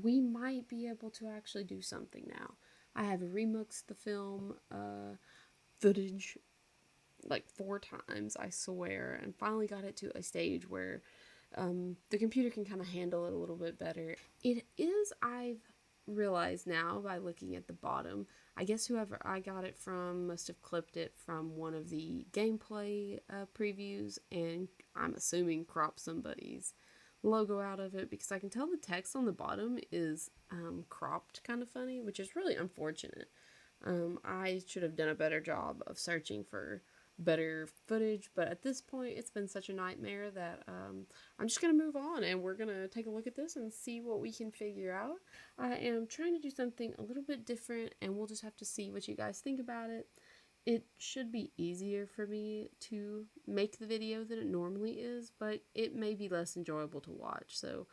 we might be able to actually do something now. I have remixed the film footage like 4 times, I swear, and finally got it to a stage where the computer can kind of handle it a little bit better. It is, I've realized now by looking at the bottom, I guess whoever I got it from must have clipped it from one of the gameplay previews, and I'm assuming cropped somebody's logo out of it, because I can tell the text on the bottom is cropped kind of funny, which is really unfortunate. I should have done a better job of searching for better footage, but at this point it's been such a nightmare that I'm just gonna move on, and we're gonna take a look at this and see what we can figure out. I am trying to do something a little bit different, and we'll just have to see what you guys think about it. It should be easier for me to make the video than it normally is, but it may be less enjoyable to watch, so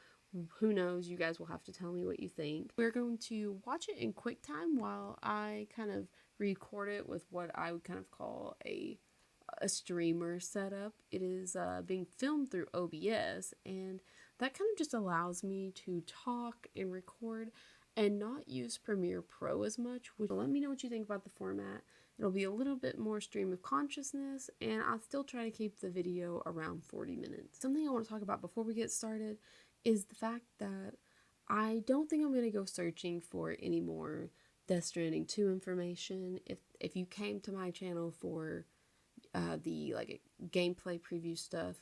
who knows, you guys will have to tell me what you think. We're going to watch it in QuickTime while I kind of record it with what I would kind of call a streamer setup. It is being filmed through OBS, and that kind of just allows me to talk and record and not use Premiere Pro as much. Which, let me know what you think about the format. It'll be a little bit more stream of consciousness, and I'll still try to keep the video around 40 minutes. Something I want to talk about before we get started is the fact that I don't think I'm going to go searching for any more Death Stranding 2 information. If you came to my channel for the like gameplay preview stuff,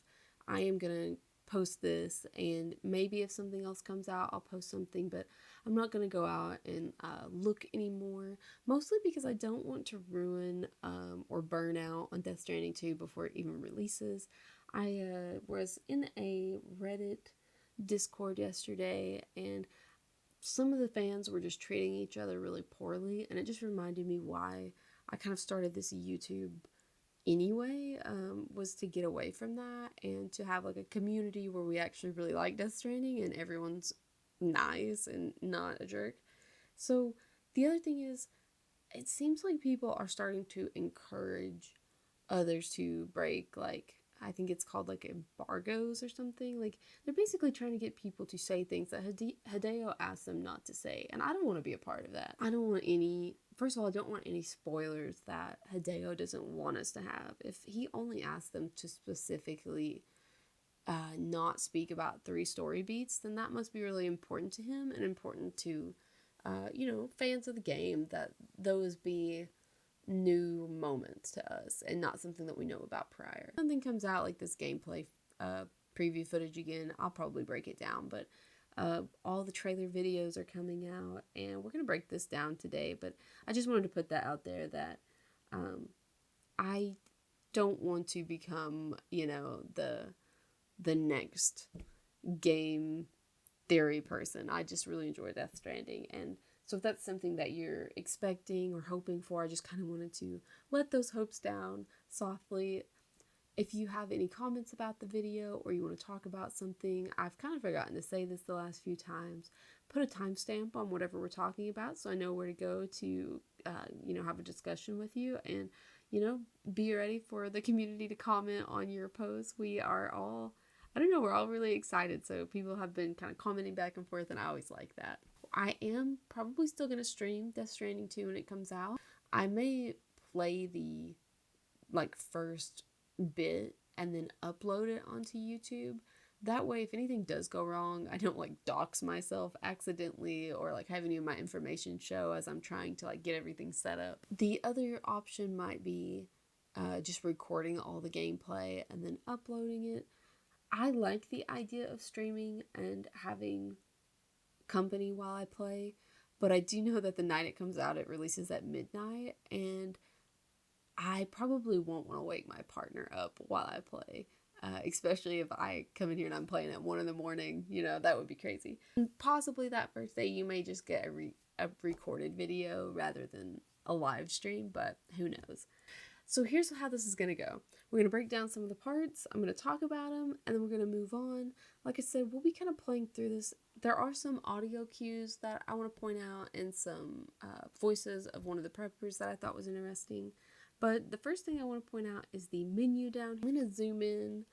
I am gonna post this, and maybe if something else comes out I'll post something, but I'm not gonna go out and look anymore, mostly because I don't want to ruin or burn out on Death Stranding 2 before it even releases. I was in a Reddit Discord yesterday, and some of the fans were just treating each other really poorly, and it just reminded me why I kind of started this YouTube anyway, was to get away from that and to have like a community where we actually really like Death Stranding and everyone's nice and not a jerk. So the other thing is, it seems like people are starting to encourage others to break, like, I think it's called like embargoes or something. Like, they're basically trying to get people to say things that Hideo asked them not to say, and I don't want to be a part of that. I don't want any, first of all, I don't want any spoilers that Hideo doesn't want us to have. If he only asked them to specifically not speak about 3 story beats, then that must be really important to him and important to, fans of the game, that those be new moments to us and not something that we know about prior. Something comes out like this gameplay preview footage again, I'll probably break it down, but all the trailer videos are coming out, and we're gonna break this down today. But I just wanted to put that out there that I don't want to become, the next game theory person. I just really enjoy Death Stranding, and so if that's something that you're expecting or hoping for, I just kind of wanted to let those hopes down softly. If you have any comments about the video or you want to talk about something, I've kind of forgotten to say this the last few times, put a timestamp on whatever we're talking about so I know where to go to, have a discussion with you, and, be ready for the community to comment on your posts. We are all, I don't know, we're all really excited, so people have been kind of commenting back and forth, and I always like that. I am probably still going to stream Death Stranding 2 when it comes out. I may play the first bit and then upload it onto YouTube. That way, if anything does go wrong, I don't dox myself accidentally or have any of my information show as I'm trying to get everything set up. The other option might be just recording all the gameplay and then uploading it. I like the idea of streaming and having company while I play, but I do know that the night it comes out, it releases at midnight, and I probably won't want to wake my partner up while I play, especially if I come in here and I'm playing at 1 a.m, that would be crazy. And possibly that first day you may just get a recorded video rather than a live stream, but who knows. So here's how this is going to go. We're going to break down some of the parts, I'm going to talk about them, and then we're going to move on. Like I said, we'll be kind of playing through this. There are some audio cues that I want to point out and some voices of one of the preppers that I thought was interesting. But the first thing I want to point out is the menu down. I'm going to zoom in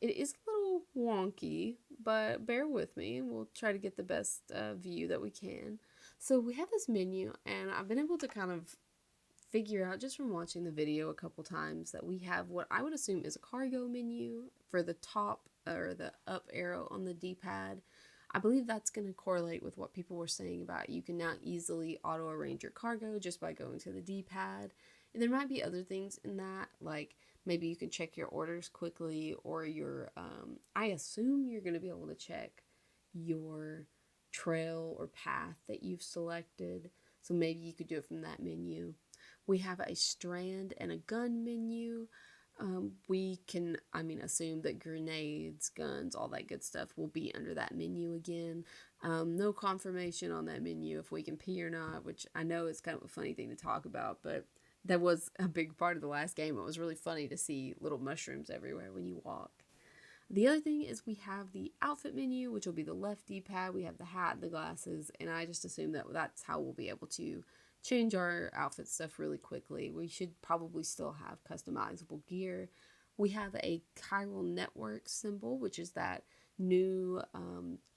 It is a little wonky, but bear with me. We'll try to get the best view that we can. So we have this menu, and I've been able to kind of figure out just from watching the video a couple times that we have what I would assume is a cargo menu for the top or the up arrow on the D-pad. I believe that's going to correlate with what people were saying about you can now easily auto arrange your cargo just by going to the D-pad. And there might be other things in that, like maybe you can check your orders quickly, or your, I assume you're going to be able to check your trail or path that you've selected. So maybe you could do it from that menu. We have a strand and a gun menu. We can, assume that grenades, guns, all that good stuff will be under that menu again. No confirmation on that menu if we can pee or not, which I know is kind of a funny thing to talk about, but that was a big part of the last game. It was really funny to see little mushrooms everywhere when you walk. The other thing is we have the outfit menu, which will be the left D-pad. We have the hat, the glasses, and I just assume that that's how we'll be able to change our outfit stuff really quickly. We should probably still have customizable gear. We have a chiral network symbol, which is that new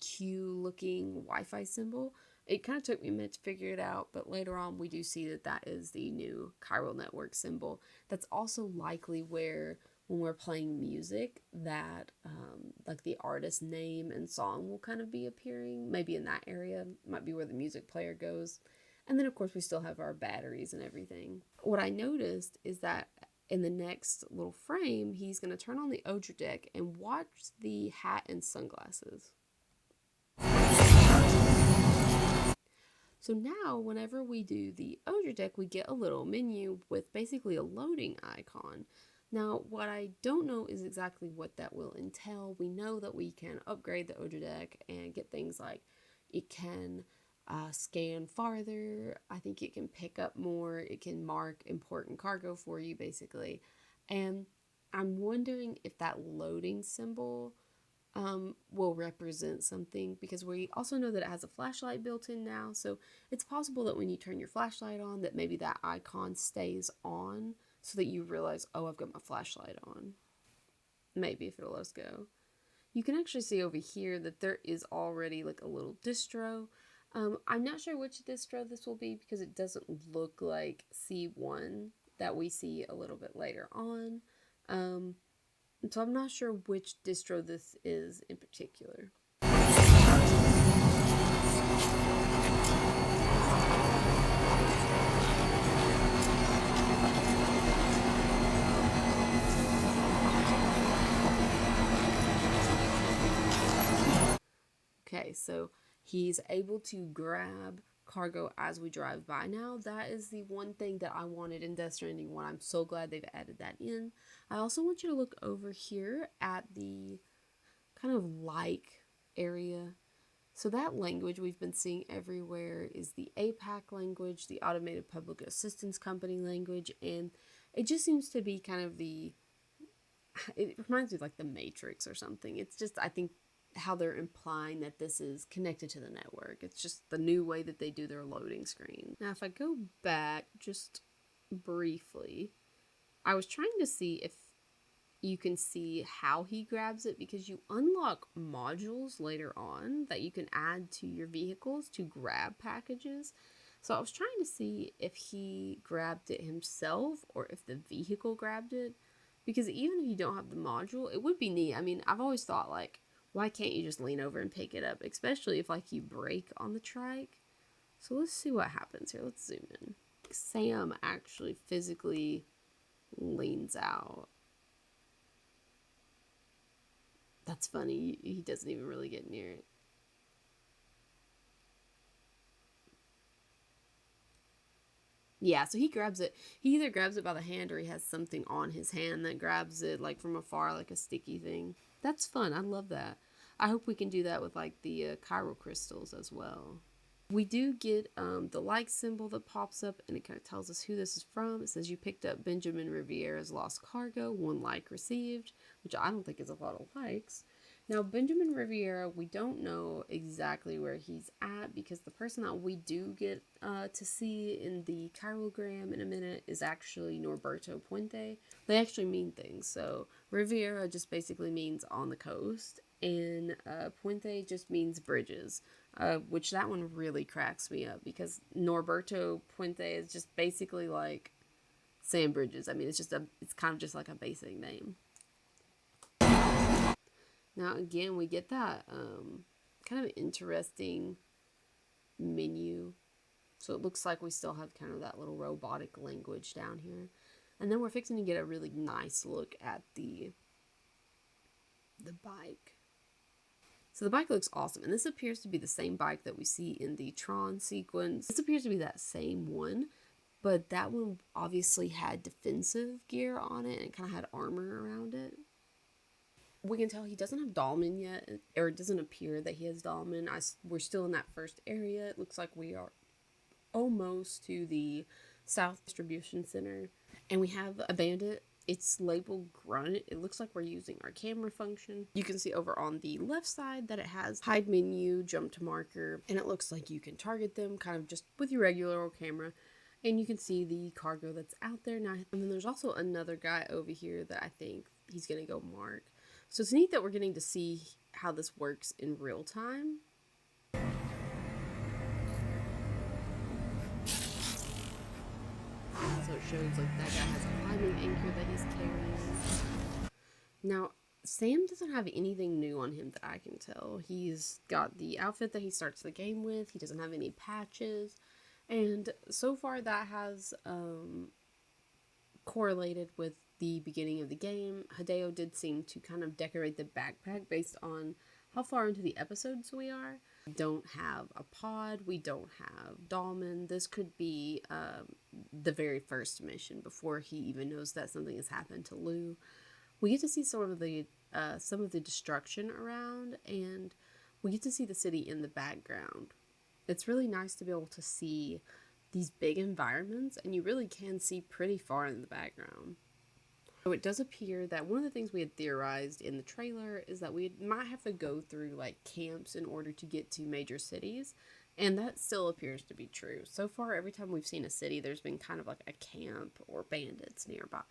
Q looking Wi-Fi symbol. It kind of took me a minute to figure it out, but later on we do see that that is the new chiral network symbol. That's also likely where when we're playing music that like the artist name and song will kind of be appearing. Maybe in that area might be where the music player goes. And then, of course, we still have our batteries and everything. What I noticed is that in the next little frame, he's going to turn on the Odra deck and watch the hat and sunglasses. So now, whenever we do the Odra deck, we get a little menu with basically a loading icon. Now, what I don't know is exactly what that will entail. We know that we can upgrade the Odra deck and get things like it can scan farther. I think it can pick up more. It can mark important cargo for you, basically. And I'm wondering if that loading symbol will represent something, because we also know that it has a flashlight built in now. So it's possible that when you turn your flashlight on, that maybe that icon stays on so that you realize, oh, I've got my flashlight on. Maybe if it'll let us go. You can actually see over here that there is already like a little distro. I'm not sure which distro this will be because it doesn't look like C1 that we see a little bit later on. So I'm not sure which distro this is in particular. Okay, so he's able to grab cargo as we drive by now. That is the one thing that I wanted in Death Stranding 1. I'm so glad they've added that in. I also want you to look over here at the kind of like area. So that language we've been seeing everywhere is the APAC language, the Automated Public Assistance Company language, and it just seems to be kind of it reminds me of like the Matrix or something. It's just, I think, how they're implying that this is connected to the network. It's just the new way that they do their loading screen. Now, if I go back just briefly, I was trying to see if you can see how he grabs it, because you unlock modules later on that you can add to your vehicles to grab packages. So I was trying to see if he grabbed it himself or if the vehicle grabbed it, because even if you don't have the module, it would be neat. I mean, I've always thought, like, why can't you just lean over and pick it up, especially if like you brake on the trike? So let's see what happens here. Let's zoom in. Sam actually physically leans out. That's funny. He doesn't even really get near it. Yeah, so he grabs it. He either grabs it by the hand or he has something on his hand that grabs it like from afar, like a sticky thing. That's fun. I love that. I hope we can do that with like the chiral crystals as well. We do get the like symbol that pops up, and it kind of tells us who this is from. It says you picked up Benjamin Riviera's lost cargo, 1 like received, which I don't think is a lot of likes. Now, Benjamin Riviera, we don't know exactly where he's at because the person that we do get to see in the chirogram in a minute is actually Norberto Puente. They actually mean things. So, Riviera just basically means on the coast, and Puente just means bridges, which that one really cracks me up because Norberto Puente is just basically like sand bridges. I mean, it's kind of just like a basic name. Now, again, we get that kind of interesting menu. So it looks like we still have kind of that little robotic language down here. And then we're fixing to get a really nice look at the bike. So the bike looks awesome. And this appears to be the same bike that we see in the Tron sequence. This appears to be that same one. But that one obviously had defensive gear on it and kind of had armor around it. We can tell he doesn't have Dahlman yet, or it doesn't appear that he has Dahlman. We're still in that first area. It looks like we are almost to the South Distribution Center. And we have a bandit. It's labeled Grunt. It looks like we're using our camera function. You can see over on the left side that it has hide menu, jump to marker, and it looks like you can target them kind of just with your regular old camera. And you can see the cargo that's out there now. And then there's also another guy over here that I think he's going to go mark. So it's neat that we're getting to see how this works in real time. So it shows like that guy has a climbing anchor that he's carrying. Now, Sam doesn't have anything new on him that I can tell. He's got the outfit that he starts the game with. He doesn't have any patches. And so far that has correlated with the beginning of the game. Hideo did seem to kind of decorate the backpack based on how far into the episodes we are. We don't have a pod. We don't have Dahlman. This could be the very first mission before he even knows that something has happened to Lou. We get to see some of the destruction around, and we get to see the city in the background. It's really nice to be able to see these big environments, and you really can see pretty far in the background. So it does appear that one of the things we had theorized in the trailer is that we might have to go through like camps in order to get to major cities, and that still appears to be true. So far, every time we've seen a city, there's been kind of like a camp or bandits nearby.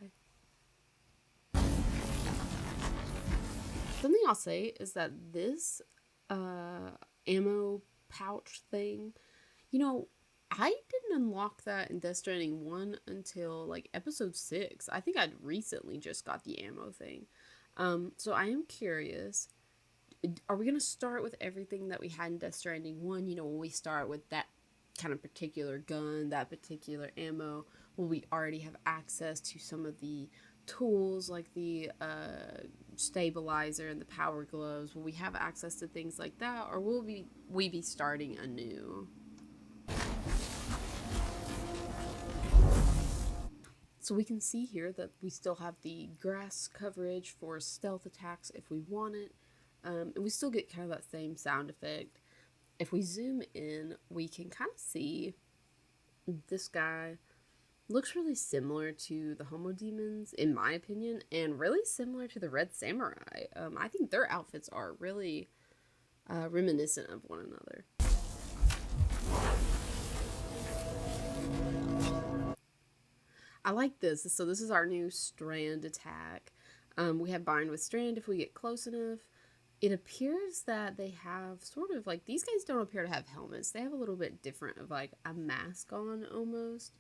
Something I'll say is that this ammo pouch thing, I didn't unlock that in Death Stranding 1 until like episode 6. I think I'd recently just got the ammo thing. So I am curious, are we going to start with everything that we had in Death Stranding 1? When we start with that kind of particular gun, that particular ammo, will we already have access to some of the tools like the stabilizer and the power gloves? Will we have access to things like that, or will we be starting anew? So we can see here that we still have the grass coverage for stealth attacks if we want it. And we still get kind of that same sound effect. If we zoom in, we can kind of see this guy looks really similar to the Homo Demons, in my opinion, and really similar to the Red Samurai. I think their outfits are really reminiscent of one another. I like this. So this is our new Strand attack. We have Bind with Strand if we get close enough. It appears that they have sort of like, these guys don't appear to have helmets. They have a little bit different of like a mask on almost.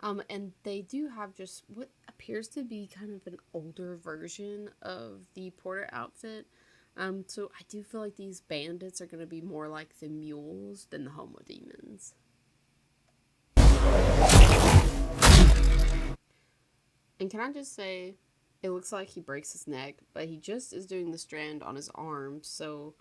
And they do have just what appears to be kind of an older version of the Porter outfit. So I do feel like these bandits are going to be more like the mules than the Homo Demons. And can I just say, it looks like he breaks his neck, but he just is doing the strand on his arm, so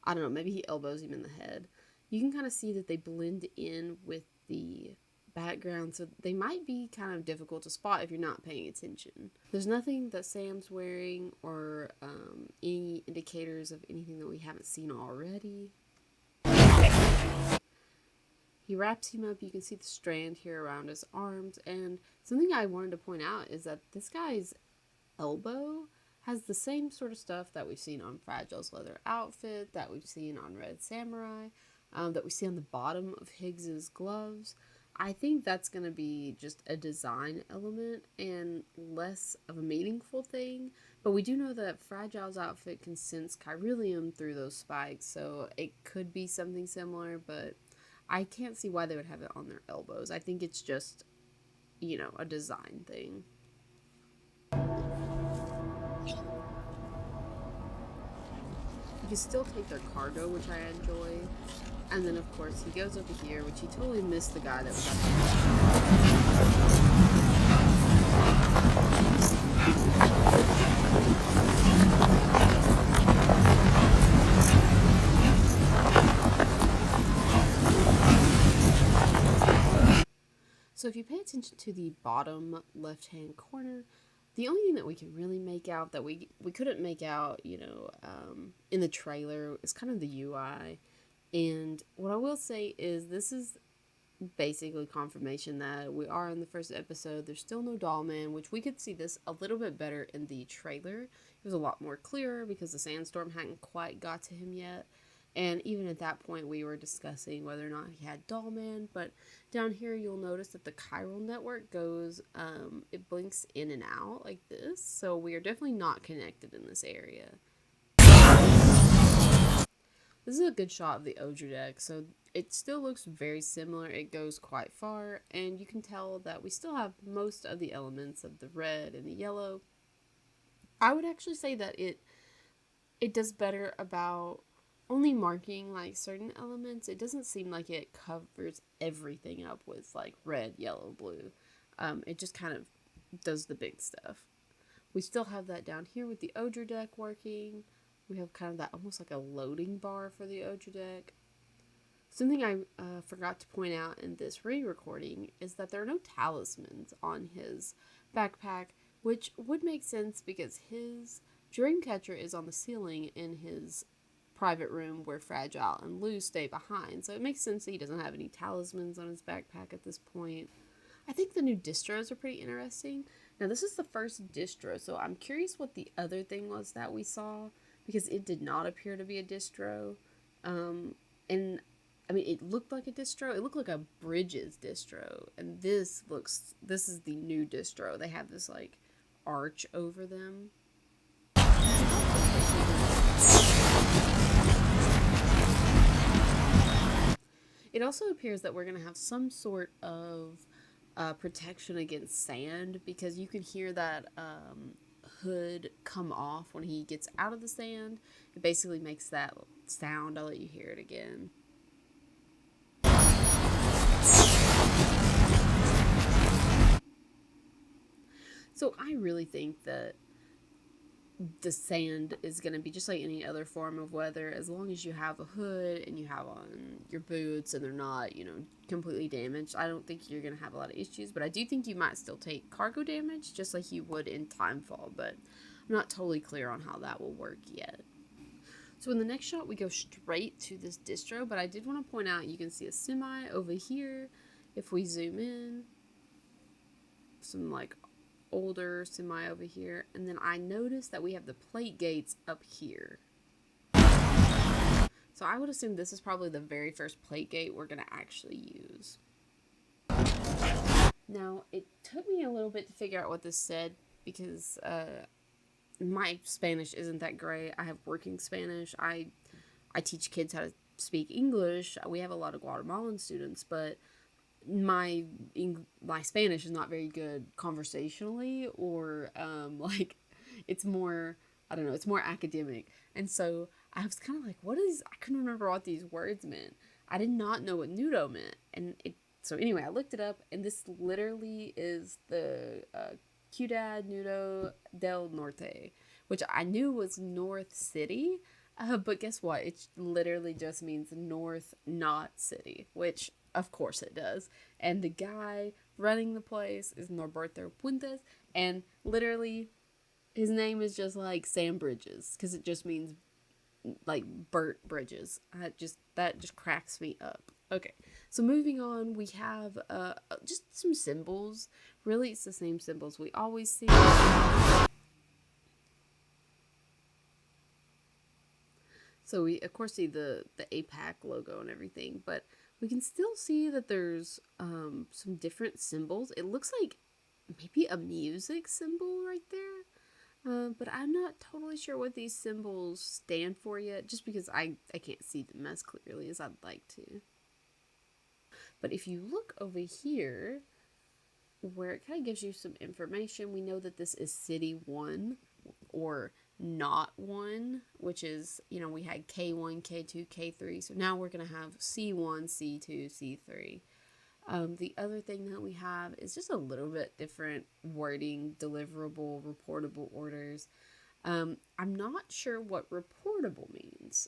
I don't know, maybe he elbows him in the head. You can kind of see that they blend in with the background, so they might be kind of difficult to spot if you're not paying attention. There's nothing that Sam's wearing or any indicators of anything that we haven't seen already. He wraps him up. You can see the strand here around his arms, and something I wanted to point out is that this guy's elbow has the same sort of stuff that we've seen on Fragile's leather outfit, that we've seen on Red Samurai, that we see on the bottom of Higgs's gloves. I think that's going to be just a design element and less of a meaningful thing. But we do know that Fragile's outfit can sense chiralium through those spikes, so it could be something similar, but I can't see why they would have it on their elbows. I think it's just, a design thing. You can still take their cargo, which I enjoy. And then, of course, he goes over here, which he totally missed the guy that was at the... So if you pay attention to the bottom left-hand corner, the only thing that we can really make out that we couldn't make out, in the trailer is kind of the UI. And what I will say is this is basically confirmation that we are in the first episode. There's still no doll man, which we could see this a little bit better in the trailer. It was a lot more clearer because the sandstorm hadn't quite got to him yet. And even at that point, we were discussing whether or not he had doll man. But down here, you'll notice that the chiral network goes, it blinks in and out like this. So we are definitely not connected in this area. This is a good shot of the Odra deck, so it still looks very similar. It goes quite far, and you can tell that we still have most of the elements of the red and the yellow. I would actually say that it does better about only marking like certain elements. It doesn't seem like it covers everything up with like red, yellow, blue. It just kind of does the big stuff. We still have that down here with the Odra deck working. We have kind of that almost like a loading bar for the Odra deck. Something I forgot to point out in this re-recording is that there are no talismans on his backpack, which would make sense because his Dreamcatcher is on the ceiling in his private room where Fragile and Lou stay behind. So it makes sense that he doesn't have any talismans on his backpack at this point. I think the new distros are pretty interesting. Now this is the first distro, so I'm curious what the other thing was that we saw, because it did not appear to be a distro. And I mean, it looked like a distro. It looked like a Bridges distro. And this is the new distro. They have this like arch over them. It also appears that we're going to have some sort of protection against sand, because you can hear that hood come off when he gets out of the sand. It basically makes that sound. I'll let you hear it again. So I really think that the sand is going to be just like any other form of weather. As long as you have a hood and you have on your boots and they're not, completely damaged, I don't think you're going to have a lot of issues. But I do think you might still take cargo damage just like you would in Timefall, but I'm not totally clear on how that will work yet. So in the next shot, we go straight to this distro, but I did want to point out you can see a semi over here. If we zoom in, some like older semi over here, and then I noticed that we have the plate gates up here. So I would assume this is probably the very first plate gate we're going to actually use. Now, it took me a little bit to figure out what this said, because my Spanish isn't that great. I have working Spanish. I teach kids how to speak English. We have a lot of Guatemalan students, but my Spanish is not very good conversationally, or it's more, I don't know, it's more academic. And so I was kind of like, I couldn't remember what these words meant. I did not know what nudo meant. So anyway, I looked it up, and this literally is the Ciudad Nudo del Norte, which I knew was North City, but guess what? It literally just means North, not City, which of course it does. And the guy running the place is Norberto Puentes, and literally his name is just like Sam Bridges, because it just means like Bert Bridges. That just cracks me up. Okay, so moving on, we have just some symbols. Really, it's the same symbols we always see. So we of course see the APAC logo and everything, but we can still see that there's some different symbols. It looks like maybe a music symbol right there. But I'm not totally sure what these symbols stand for yet, just because I can't see them as clearly as I'd like to. But if you look over here, where it kind of gives you some information, we know that this is City 1, or not 1, which is, we had K1, K2, K3, so now we're going to have C1, C2, C3. The other thing that we have is just a little bit different wording: deliverable, reportable orders. I'm not sure what reportable means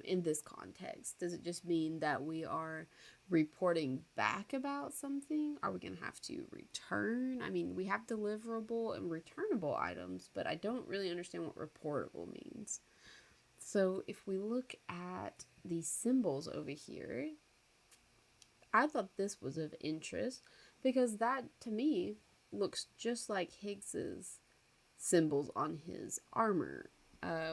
in this context. Does it just mean that we are reporting back about something? Are we going to have to return? I mean, we have deliverable and returnable items, but I don't really understand what reportable means. So if we look at these symbols over here, I thought this was of interest because that, to me, looks just like Higgs's symbols on his armor,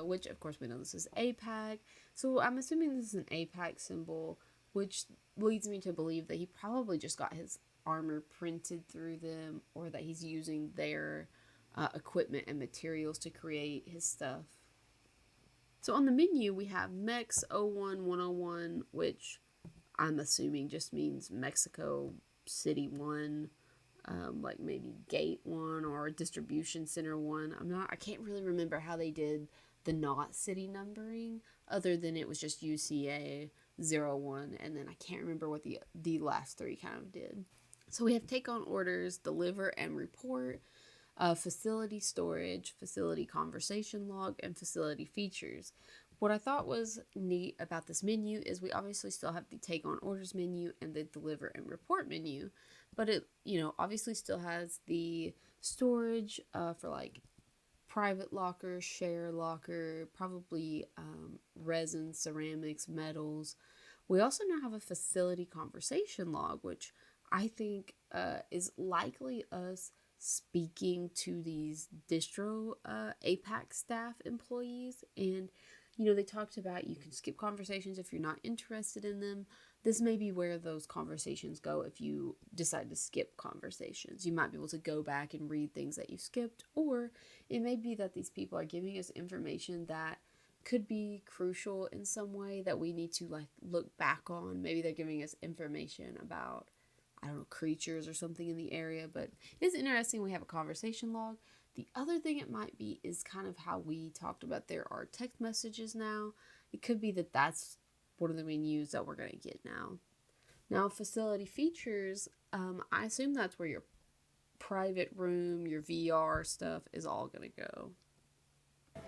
which of course we know this is APAC. So I'm assuming this is an APAC symbol, which leads me to believe that he probably just got his armor printed through them, or that he's using their equipment and materials to create his stuff. So on the menu we have Mex 01101, which I'm assuming just means Mexico City 1, like maybe Gate 1 or Distribution Center 1. I can't really remember how they did the not city numbering, other than it was just UCA 01, and then I can't remember what the last three kind of did. So we have take on orders, deliver and report, facility storage, facility conversation log, and facility features. What I thought was neat about this menu is we obviously still have the take on orders menu and the deliver and report menu, but it, obviously still has the storage for like private locker, share locker, probably resin, ceramics, metals. We also now have a facility conversation log, which I think is likely us speaking to these distro APAC staff employees. And they talked about you can skip conversations if you're not interested in them. This may be where those conversations go if you decide to skip conversations. You might be able to go back and read things that you skipped, or it may be that these people are giving us information that could be crucial in some way that we need to look back on. Maybe they're giving us information about, I don't know, creatures or something in the area, but it's interesting we have a conversation log. The other thing it might be is kind of how we talked about there are text messages now. It could be that that's one of the menus that we're going to get now. Now, facility features, I assume that's where your private room, your VR stuff is all going to go. It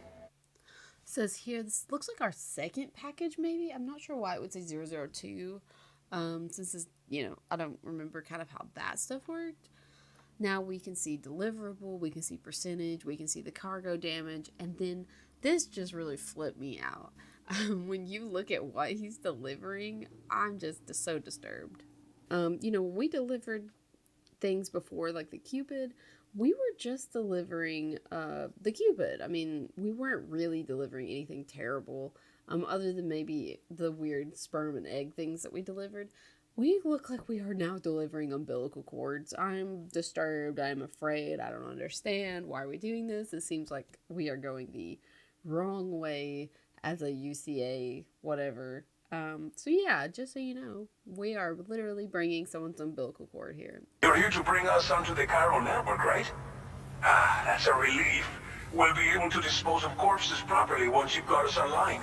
says here, this looks like our second package maybe. I'm not sure why it would say 002. Since this, I don't remember kind of how that stuff worked. Now we can see deliverable, we can see percentage, we can see the cargo damage, and then this just really flipped me out. When you look at what he's delivering, I'm just so disturbed. When we delivered things before, like the Cupid, we were just delivering the Cupid. I mean, we weren't really delivering anything terrible, other than maybe the weird sperm and egg things that we delivered. We look like we are now delivering umbilical cords. I'm disturbed. I'm afraid. I don't understand. Why are we doing this? It seems like we are going the wrong way as a UCA, whatever. So yeah, just so you know, we are literally bringing someone's umbilical cord here. You're here to bring us onto the Chiral network, right? Ah, that's a relief. We'll be able to dispose of corpses properly once you've got us online.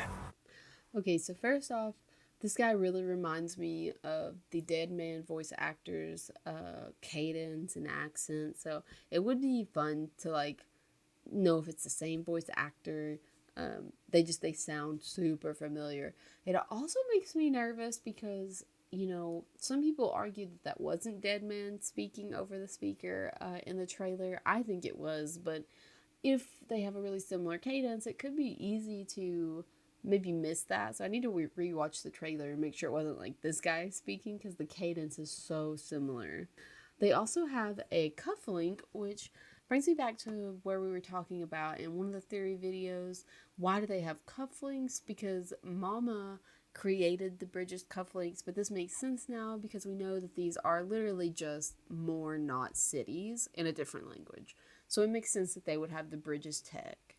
Okay, so first off, this guy really reminds me of the Dead Man voice actors' cadence and accent. So it would be fun to know if it's the same voice actor. They sound super familiar. It also makes me nervous because some people argue that wasn't Dead Man speaking over the speaker in the trailer. I think it was, but if they have a really similar cadence, it could be easy to maybe miss that. So I need to rewatch the trailer and make sure it wasn't this guy speaking, because the cadence is so similar. They also have a cufflink, which Brings me back to where we were talking about in one of the theory videos. Why do they have cufflinks? Because Mama created the bridge's cufflinks, but this makes sense now because we know that these are literally just more not cities in a different language. So it makes sense that they would have the bridge's tech.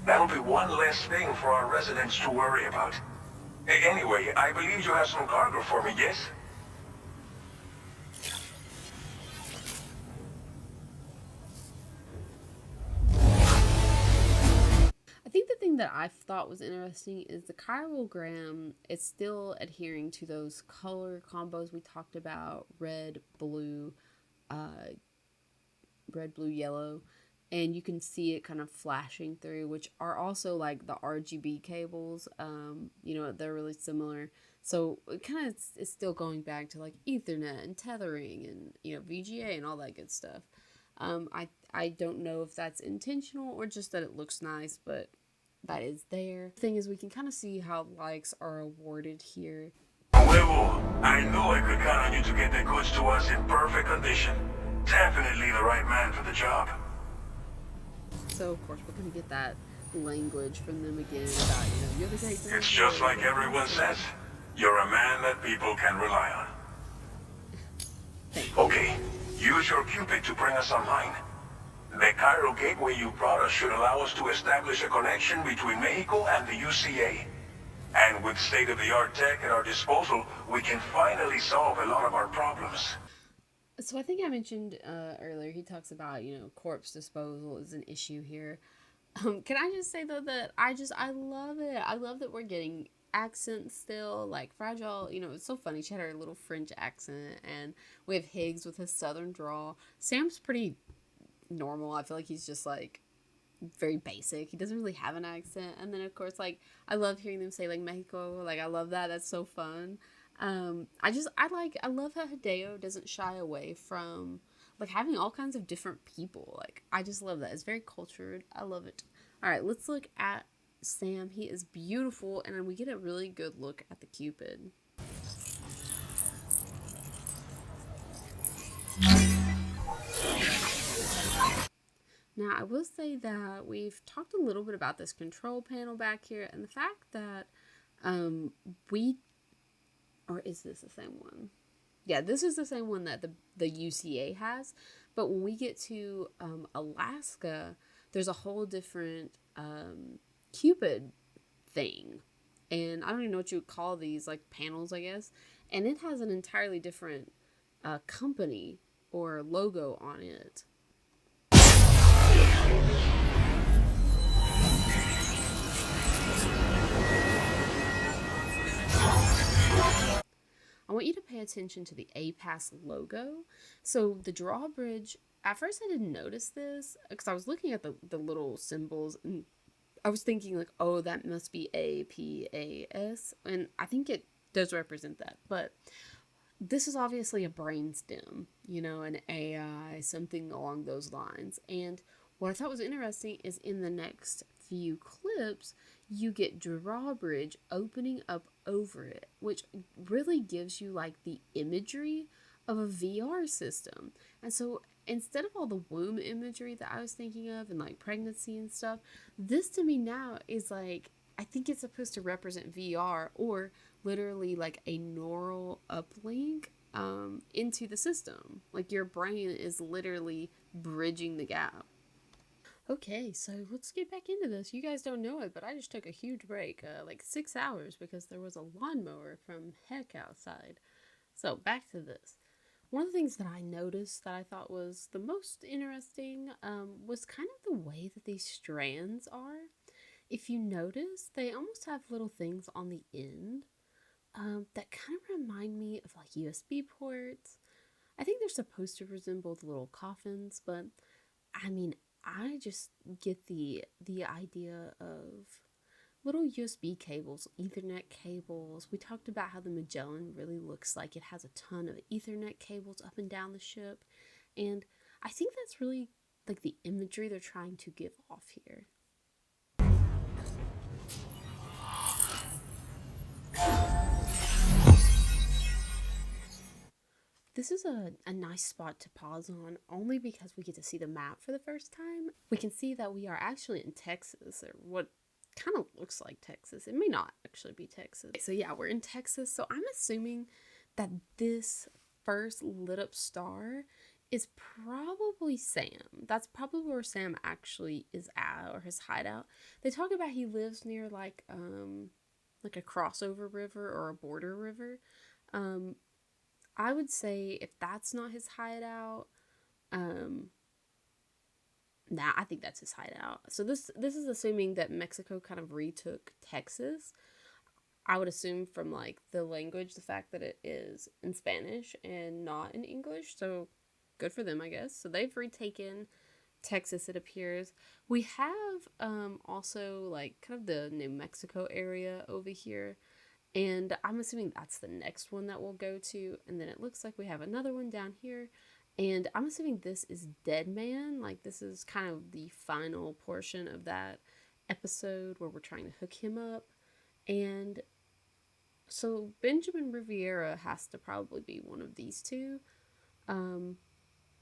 That'll be one less thing for our residents to worry about. Anyway, I believe you have some cargo for me, yes? I think the thing that I thought was interesting is the chirogram is still adhering to those color combos we talked about, uh, red, blue, yellow, and you can see it kind of flashing through, which are also like the RGB cables. They're really similar. So it kind of is still going back to like Ethernet and tethering and VGA and all that good stuff. I don't know if that's intentional or just that it looks nice, but that is there. The thing is, we can kind of see how likes are awarded here. Huevo, I knew I could count on you to get the goods to us in perfect condition. Definitely the right man for the job. So of course we're gonna get that language from them again about you're the great. It's just like everyone says. You're a man that people can rely on. Okay, use your Cupid to bring us online. The Cairo gateway you brought us should allow us to establish a connection between Mexico and the UCA. And with state-of-the-art tech at our disposal, we can finally solve a lot of our problems. So I think I mentioned earlier, he talks about, corpse disposal is an issue here. Can I just say though that I love it. I love that we're getting accents still, like Fragile, it's so funny. She had her little French accent, and we have Higgs with his southern drawl. Sam's pretty normal. I feel like he's just like very basic. He doesn't really have an accent. And then of course, like, I love hearing them say like Mexico. Like, I love that. That's so fun. I love how Hideo doesn't shy away from like having all kinds of different people. Like, I just love that. It's very cultured. I love it. All right, let's look at Sam. He is beautiful, and then we get a really good look at the Cupid. Now, I will say that we've talked a little bit about this control panel back here, and the fact that or is this the same one? Yeah, this is the same one that the UCA has, but when we get to Alaska, there's a whole different Cupid thing, and I don't even know what you would call these, like panels, I guess, and it has an entirely different company or logo on it. I want you to pay attention to the APAS logo. So the drawbridge, at first I didn't notice this because I was looking at the little symbols and I was thinking like, oh, that must be APAS. And I think it does represent that. But this is obviously a brainstem, an AI, something along those lines. And what I thought was interesting is in the next few clips, you get drawbridge opening up over it, which really gives you like the imagery of a VR system. And so instead of all the womb imagery that I was thinking of and like pregnancy and stuff, this to me now is like, I think it's supposed to represent VR or literally like a neural uplink into the system. Like your brain is literally bridging the gap. Okay, so let's get back into this. You guys don't know it, but I just took a huge break, like 6 hours, because there was a lawnmower from heck outside. So back to this. One of the things that I noticed that I thought was the most interesting was kind of the way that these strands are. If you notice, they almost have little things on the end that kind of remind me of like USB ports. I think they're supposed to resemble the little coffins, but I mean, I just get the idea of little USB cables, Ethernet cables. We talked about how the Magellan really looks like it has a ton of Ethernet cables up and down the ship. And I think that's really like the imagery they're trying to give off here. This is a nice spot to pause on only because we get to see the map for the first time. We can see that we are actually in Texas, or what kind of looks like Texas. It may not actually be Texas. So, yeah, we're in Texas. So, I'm assuming that this first lit up star is probably Sam. That's probably where Sam actually is at, or his hideout. They talk about he lives near like a crossover river or a border river. Um, I would say if that's not his hideout, um, nah, I think that's his hideout. So this is assuming that Mexico kind of retook Texas. I would assume from like the language, the fact that it is in Spanish and not in English. So good for them, I guess. So they've retaken Texas, it appears. We have also like kind of the New Mexico area over here. And I'm assuming that's the next one that we'll go to. And then it looks like we have another one down here. And I'm assuming this is Dead Man. Like, this is kind of the final portion of that episode where we're trying to hook him up. And so Benjamin Riviera has to probably be one of these two. Um,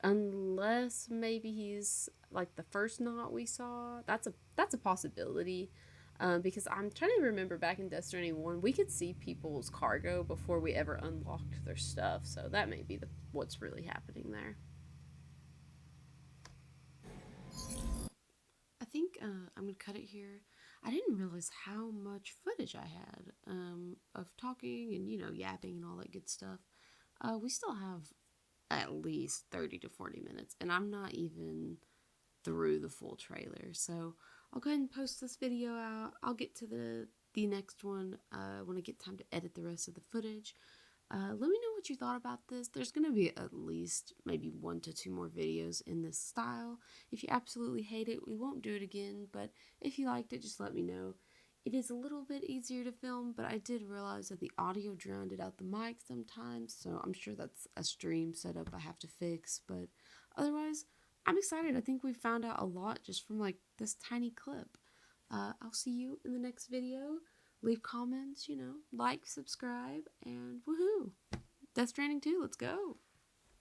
Unless maybe he's like the first knot we saw. That's a possibility. Because I'm trying to remember back in Death Stranding 1, we could see people's cargo before we ever unlocked their stuff, so that may be what's really happening there. I think I'm gonna cut it here. I didn't realize how much footage I had of talking and yapping and all that good stuff. We still have at least 30 to 40 minutes, and I'm not even through the full trailer. So I'll go ahead and post this video out. I'll get to the next one when I get time to edit the rest of the footage. Let me know what you thought about this. There's going to be at least maybe 1 to 2 more videos in this style. If you absolutely hate it, we won't do it again, but if you liked it, just let me know. It is a little bit easier to film, but I did realize that the audio drowned out the mic sometimes, so I'm sure that's a stream setup I have to fix, but otherwise, I'm excited. I think we found out a lot just from like this tiny clip. I'll see you in the next video. Leave comments, like, subscribe, and woohoo! Death Stranding 2, let's go!